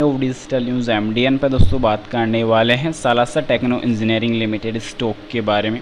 Digital news एमडीएन पर दोस्तों बात करने वाले हैं सालासा टेक्नो इंजीनियरिंग लिमिटेड स्टॉक के बारे में।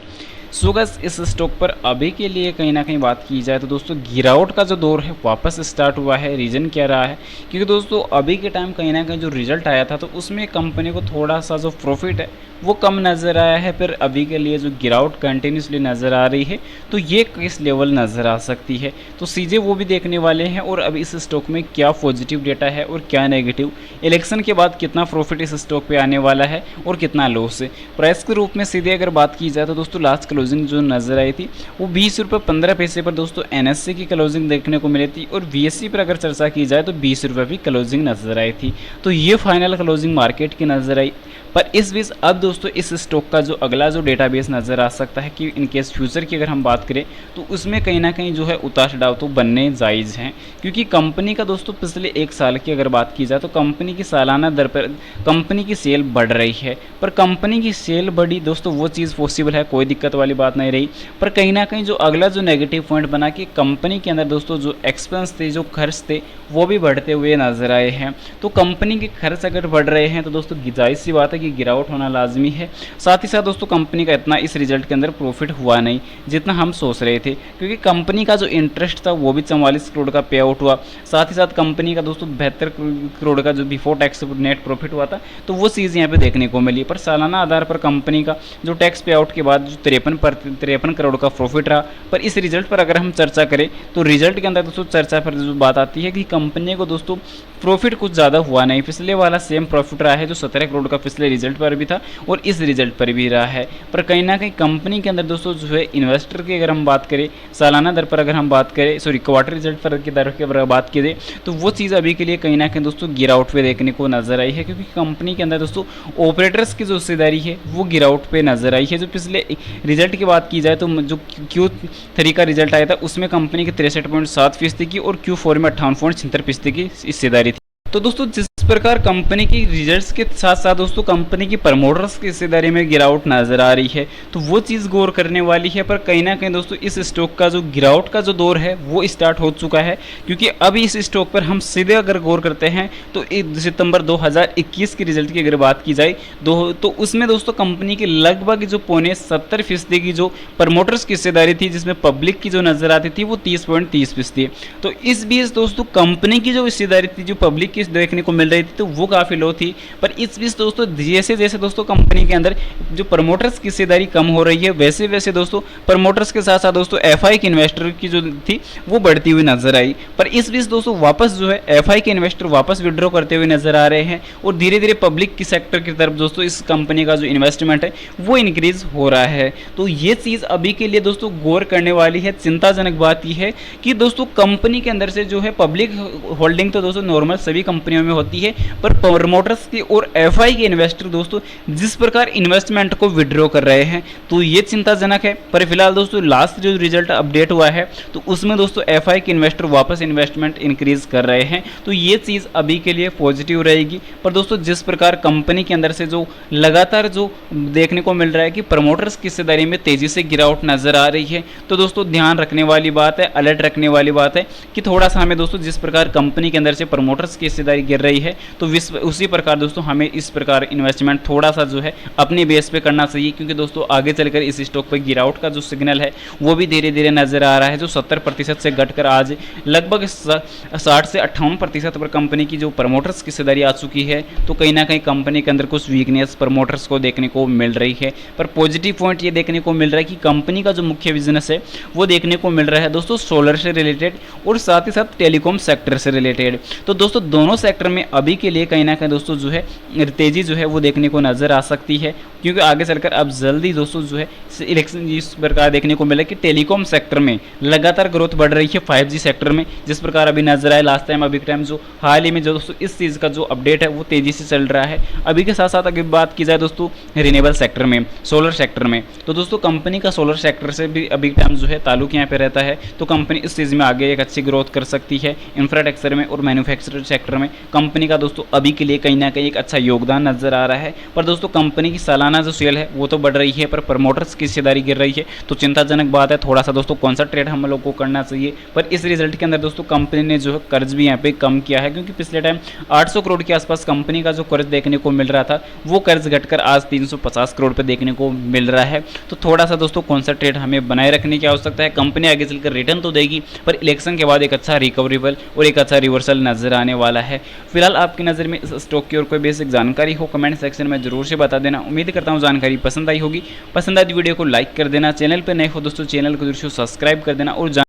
सो गाइस इस स्टॉक पर अभी के लिए कहीं ना कहीं बात की जाए तो दोस्तों गिरावट का जो दौर है वापस स्टार्ट हुआ है। रीज़न क्या रहा है? क्योंकि दोस्तों अभी के टाइम कहीं ना कहीं जो रिजल्ट आया था तो उसमें कंपनी को थोड़ा सा जो प्रॉफिट है वो कम नज़र आया है। फिर अभी के लिए जो गिरावट कंटिन्यूसली नज़र आ रही है तो ये किस लेवल नज़र आ सकती है, तो सीधे वो भी देखने वाले हैं। और अभी इस स्टॉक में क्या पॉजिटिव डेटा है और क्या नेगेटिव, इलेक्शन के बाद कितना प्रॉफिट इस स्टॉक पे आने वाला है और कितना लॉस है। प्राइस के रूप में सीधे अगर बात की जाए तो दोस्तों लास्ट क्लोजिंग जो नज़र आई थी वो 20 रुपये 15 पैसे पर दोस्तों एनएससी की क्लोजिंग देखने को मिली थी। और बीएससी पर अगर चर्चा की जाए तो 20 रुपये भी क्लोजिंग नज़र आई थी। तो ये फाइनल क्लोजिंग मार्केट की नज़र आई। पर इस बीच अब दोस्तों इस स्टॉक का जो अगला जो डेटाबेस नज़र आ सकता है कि इनकेस फ्यूचर की अगर हम बात करें तो उसमें कहीं ना कहीं जो है उतार चढ़ाव तो बनने जायज़ हैं। क्योंकि कंपनी का दोस्तों पिछले एक साल की अगर बात की जाए तो कंपनी की सालाना दर पर कंपनी की सेल बढ़ रही है। पर कंपनी की सेल बढ़ी दोस्तों वो चीज़ पॉसिबल है, कोई दिक्कत वाली बात नहीं रही। पर कहीं ना कहीं जो अगला जो नेगेटिव पॉइंट बना कि कंपनी के अंदर दोस्तों जो एक्सपेंस थे, जो खर्च थे वो भी बढ़ते हुए नजर आए हैं। तो कंपनी के खर्च अगर बढ़ रहे हैं तो दोस्तों जाहिर सी बात है कि गिरावट होना लाजमी है। साथ ही साथ दोस्तों कंपनी का इतना इस रिजल्ट के अंदर प्रॉफिट हुआ नहीं जितना हम सोच रहे थे, क्योंकि कंपनी का जो इंटरेस्ट था वो भी 44 करोड़ का पे आउट हुआ। साथ ही साथ कंपनी का दोस्तों 72 करोड़ का जो बिफोर टैक्स नेट प्रॉफिट हुआ था तो वो चीज़ यहाँ पे देखने को मिली। पर सालाना आधार पर कंपनी का जो टैक्स पे आउट के बाद जो 53 करोड़ का प्रॉफिट रहा। पर इस रिजल्ट पर अगर हम चर्चा करें तो रिजल्ट के अंदर दोस्तों चर्चा पर जो बात आती है कि कंपनी को दोस्तों प्रॉफिट कुछ ज़्यादा हुआ नहीं। पिछले वाला सेम प्रॉफिट रहा है जो 17 करोड़ का पिछले रिजल्ट पर भी था और इस रिजल्ट पर भी रहा है। पर कहीं ना कहीं कंपनी के अंदर दोस्तों जो है इन्वेस्टर की अगर हम बात करें, सालाना दर पर अगर हम बात करें, सॉरी क्वार्टर रिजल्ट पर की दर की अगर बात की जाए तो वो चीज़ अभी के लिए कहीं ना कहीं दोस्तों गिरावट पे देखने को नजर आई है। क्योंकि कंपनी के अंदर दोस्तों ऑपरेटर्स की जो हिस्सेदारी है वो गिरावट पे नजर आई है। जो पिछले रिजल्ट की बात की जाए तो जो Q3 का रिजल्ट आया था उसमें कंपनी की 63.7% की और Q4 में 58.76% की हिस्सेदारी थी। तो दोस्तों जिस प्रकार कंपनी की रिजल्ट्स के साथ साथ दोस्तों कंपनी की प्रमोटर्स की हिस्सेदारी में गिरावट नजर आ रही है तो वो चीज़ गौर करने वाली है। पर कहीं ना कहीं दोस्तों इस स्टॉक का जो गिरावट का जो दौर है वो स्टार्ट हो चुका है। क्योंकि अभी इस स्टॉक पर हम सीधे अगर गौर करते हैं तो सितंबर 2021 की रिजल्ट की अगर बात की जाए तो उसमें दोस्तों कंपनी की लगभग जो 70% की जो प्रमोटर्स की हिस्सेदारी थी, जिसमें पब्लिक की जो नजर आती थी वो 30.30% थी। तो इस बीच दोस्तों कंपनी की जो हिस्सेदारी थी जो पब्लिक की देखने को मिल रही थी तो वो काफ़ी लो थी। पर इस बीच दोस्तों जैसे जैसे दोस्तों कंपनी के अंदर जो प्रमोटर्स की हिस्सेदारी कम हो रही है वैसे वैसे दोस्तों प्रमोटर्स के साथ साथ दोस्तों एफआई के इन्वेस्टर की जो थी वो बढ़ती हुई नजर आई। पर इस बीच दोस्तों वापस जो है एफआई के इन्वेस्टर वापस विड्रॉ करते हुए नजर आ रहे हैं और धीरे धीरे पब्लिक की सेक्टर की तरफ दोस्तों इस कंपनी का जो इन्वेस्टमेंट है वो इंक्रीज हो रहा है। तो ये चीज़ अभी के लिए दोस्तों गौर करने वाली है। चिंताजनक बात यह है कि दोस्तों कंपनी के अंदर से जो है पब्लिक होल्डिंग तो दोस्तों नॉर्मल सभी कंपनियों में होती है, पर प्रमोटर्स की और एफआई के इन्वेस्टर दोस्तों जिस प्रकार इन्वेस्टमेंट को विड्रॉ कर रहे हैं तो ये चिंताजनक है। पर फिलहाल दोस्तों लास्ट जो रिजल्ट अपडेट हुआ है तो उसमें दोस्तों एफआई के इन्वेस्टर वापस इन्वेस्टमेंट इंक्रीज कर रहे हैं तो ये चीज़ अभी के लिए पॉजिटिव रहेगी। पर दोस्तों जिस प्रकार कंपनी के अंदर से जो लगातार जो देखने को मिल रहा है कि प्रमोटर्स की हिस्सेदारी में तेजी से गिरावट नजर आ रही है तो दोस्तों ध्यान रखने वाली बात है, अलर्ट रखने वाली बात है कि थोड़ा सा हमें दोस्तों जिस प्रकार कंपनी के अंदर से प्रमोटर्स की हिस्सेदारी गिर रही है तो उसी प्रकार दोस्तों हमें इस प्रकार इन्वेस्टमेंट थोड़ा सा जो है अपने बेस पे करना चाहिए। क्योंकि दोस्तों आगे चलकर इस स्टॉक पे गिरावट का जो सिग्नल है वो भी धीरे धीरे नजर आ रहा है। जो 70% से घटकर आज लगभग 60 से 58% पर कंपनी की जो प्रमोटर्स की हिस्सेदारी आ चुकी है तो कहीं ना कहीं कंपनी के अंदर कुछ वीकनेस प्रमोटर्स को देखने को मिल रही है। पर पॉजिटिव पॉइंट ये देखने को मिल रहा है कि कंपनी का जो मुख्य बिजनेस है वो देखने को मिल रहा है दोस्तों सोलर से रिलेटेड और साथ ही साथ टेलीकॉम सेक्टर से रिलेटेड। तो दोस्तों दोनों सेक्टर में अभी के लिए कहीं ना कहीं दोस्तों जो है तेजी जो है वो देखने को नजर आ सकती है। क्योंकि आगे चलकर अब जल्दी दोस्तों जो है इलेक्शन इस प्रकार देखने को मिला कि टेलीकॉम सेक्टर में लगातार ग्रोथ बढ़ रही है 5G सेक्टर में, जिस प्रकार अभी नजर आया लास्ट टाइम अभी के टाइम जो हाल ही में जो दोस्तों इस चीज़ का जो अपडेट है वो तेजी से चल रहा है। अभी के साथ साथ अगर बात की जाए दोस्तों रिन्यूएबल सेक्टर में, सोलर सेक्टर में, तो दोस्तों कंपनी का सोलर सेक्टर से भी अभी टाइम जो है ताल्लुक यहाँ पे रहता है तो कंपनी इस चीज़ में आगे एक अच्छी ग्रोथ कर सकती है। इंफ्रास्ट्रक्चर में और मैन्युफैक्चर सेक्टर में कंपनी का दोस्तों अभी के लिए कहीं ना कहीं एक अच्छा योगदान नजर आ रहा है। पर दोस्तों कंपनी की सालाना जो सेल है वो तो बढ़ रही है, पर प्रमोटर्स की हिस्सेदारी गिर रही है, तो चिंताजनक बात है। थोड़ा सा दोस्तों कॉन्संट्रेट हम लोग को करना चाहिए। पर इस रिजल्ट के अंदर दोस्तों कंपनी ने जो है कर्ज भी यहाँ पे कम किया है, क्योंकि पिछले टाइम 800 करोड़ के आसपास कंपनी का जो कर्ज देखने को मिल रहा था वो कर्ज घटकर आज 350 करोड़ पे देखने को मिल रहा है। तो थोड़ा सा दोस्तों कॉन्संट्रेट हमें बनाए रखने की आवश्यकता है। कंपनी आगे चलकर रिटर्न तो देगी, पर इलेक्शन के बाद एक अच्छा रिकवरेबल और एक अच्छा रिवर्सल नजर आने वाला है। फिलहाल आपकी नज़र में इस स्टॉक की और कोई बेसिक जानकारी हो कमेंट सेक्शन में जरूर से बता देना। उम्मीद करता हूँ जानकारी पसंद आई होगी। पसंद आई वीडियो को लाइक कर देना, चैनल पर नए हो दोस्तों चैनल को जरूर से सब्सक्राइब कर देना और